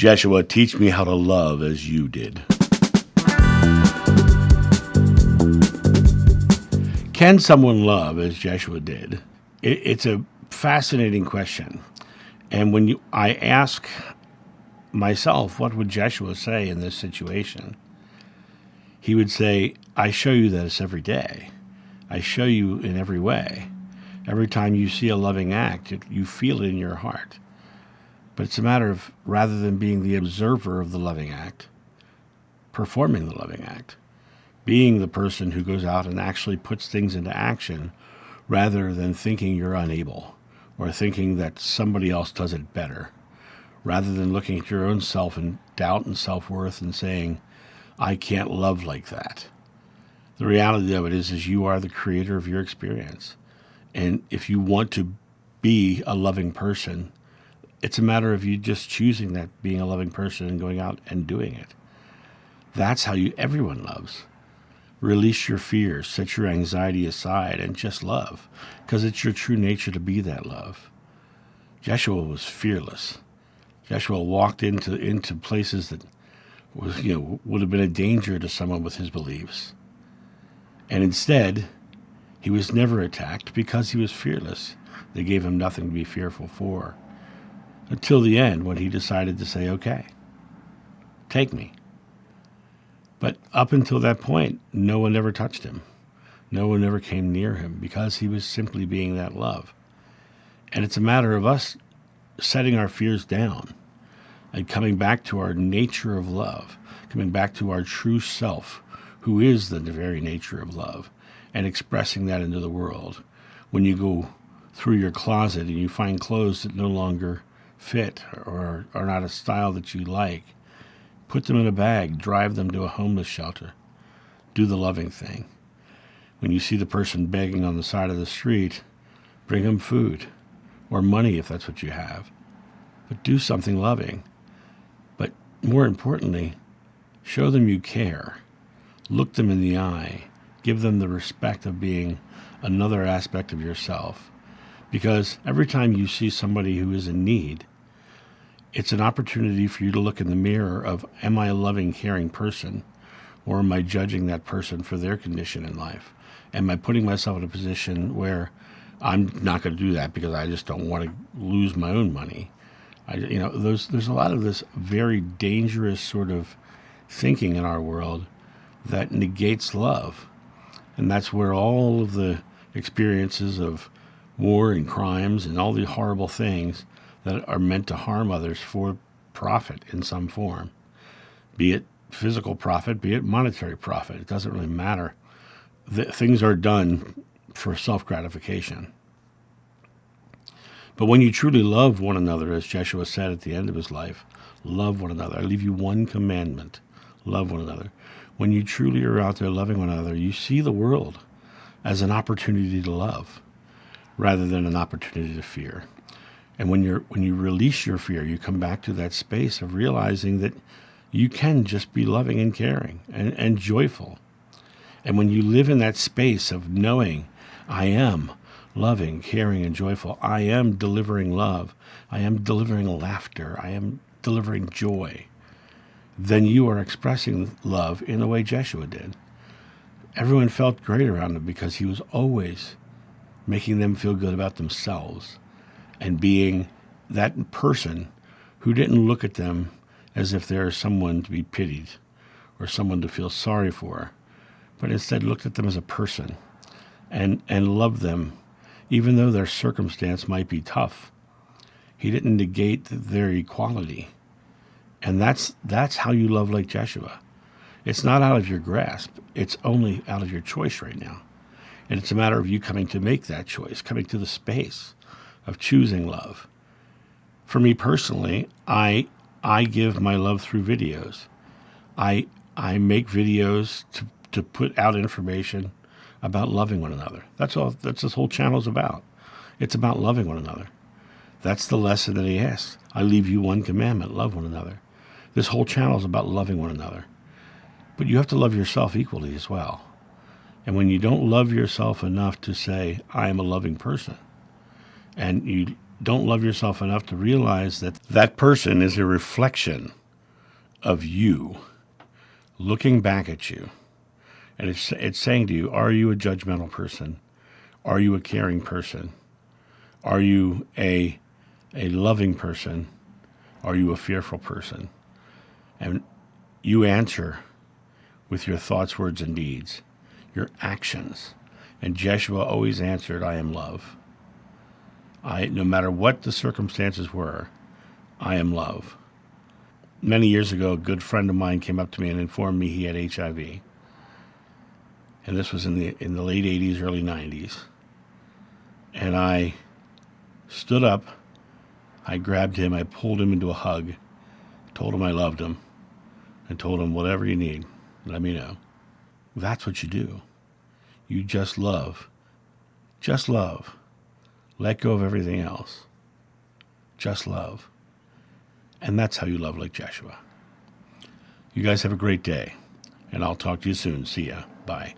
Jeshua, teach me how to love as you did. Can someone love as Jeshua did? It's a fascinating question. And when I ask myself, what would Jeshua say in this situation? He would say, I show you this every day. I show you in every way. Every time you see a loving act, you feel it in your heart. But it's a matter of, rather than being the observer of the loving act, performing the loving act, being the person who goes out and actually puts things into action, rather than thinking you're unable or thinking that somebody else does it better, rather than looking at your own self and doubt and self-worth and saying, I can't love like that. The reality of it is you are the creator of your experience. And if you want to be a loving person, it's a matter of you just choosing that, being a loving person and going out and doing it. That's how everyone loves. Release your fears, set your anxiety aside, and just love, because it's your true nature to be that love. Jeshua was fearless. Jeshua walked into places that would have been a danger to someone with his beliefs. And instead, he was never attacked because he was fearless. They gave him nothing to be fearful for. Until the end, when he decided to say, okay, take me. But up until that point, no one ever touched him. No one ever came near him because he was simply being that love. And it's a matter of us setting our fears down and coming back to our nature of love, coming back to our true self, who is the very nature of love, and expressing that into the world. When you go through your closet and you find clothes that no longer fit or are not a style that you like, put them in a bag, drive them to a homeless shelter. Do the loving thing. When you see the person begging on the side of the street, bring them food or money if that's what you have. But do something loving. But more importantly, show them you care. Look them in the eye. Give them the respect of being another aspect of yourself. Because every time you see somebody who is in need, it's an opportunity for you to look in the mirror of, am I a loving, caring person? Or am I judging that person for their condition in life? Am I putting myself in a position where I'm not going to do that because I just don't want to lose my own money? There's a lot of this very dangerous sort of thinking in our world that negates love. And that's where all of the experiences of war and crimes and all the horrible things that are meant to harm others for profit in some form, be it physical profit, be it monetary profit. It doesn't really matter. Things are done for self-gratification. But when you truly love one another, as Jeshua said at the end of his life, love one another. I leave you one commandment, love one another. When you truly are out there loving one another, you see the world as an opportunity to love rather than an opportunity to fear. And when you release your fear, you come back to that space of realizing that you can just be loving and caring and joyful. And when you live in that space of knowing, I am loving, caring, and joyful, I am delivering love, I am delivering laughter, I am delivering joy, then you are expressing love in the way Jeshua did. Everyone felt great around him because he was always making them feel good about themselves and being that person who didn't look at them as if they're someone to be pitied or someone to feel sorry for, but instead looked at them as a person and loved them, even though their circumstance might be tough. He didn't negate their equality. And that's how you love like Jeshua. It's not out of your grasp. It's only out of your choice right now. And it's a matter of you coming to make that choice, coming to the space of choosing love. For me personally, I give my love through videos. I make videos to put out information about loving one another. That's all this whole channel is about. It's about loving one another. That's the lesson that he asks. I leave you one commandment, love one another. This whole channel is about loving one another. But you have to love yourself equally as well. And when you don't love yourself enough to say, I am a loving person, and you don't love yourself enough to realize that that person is a reflection of you looking back at you. And it's saying to you, are you a judgmental person? Are you a caring person? Are you a loving person? Are you a fearful person? And you answer with your thoughts, words, and deeds, your actions. And Jeshua always answered, I am love. No matter what the circumstances were, I am love. Many years ago, a good friend of mine came up to me and informed me he had HIV. And this was in the late 80s, early 90s. And I stood up, I grabbed him, I pulled him into a hug, told him I loved him, and told him, whatever you need, let me know. That's what you do. You just love. Just love. Let go of everything else. Just love. And that's how you love like Jeshua. You guys have a great day, and I'll talk to you soon. See ya. Bye.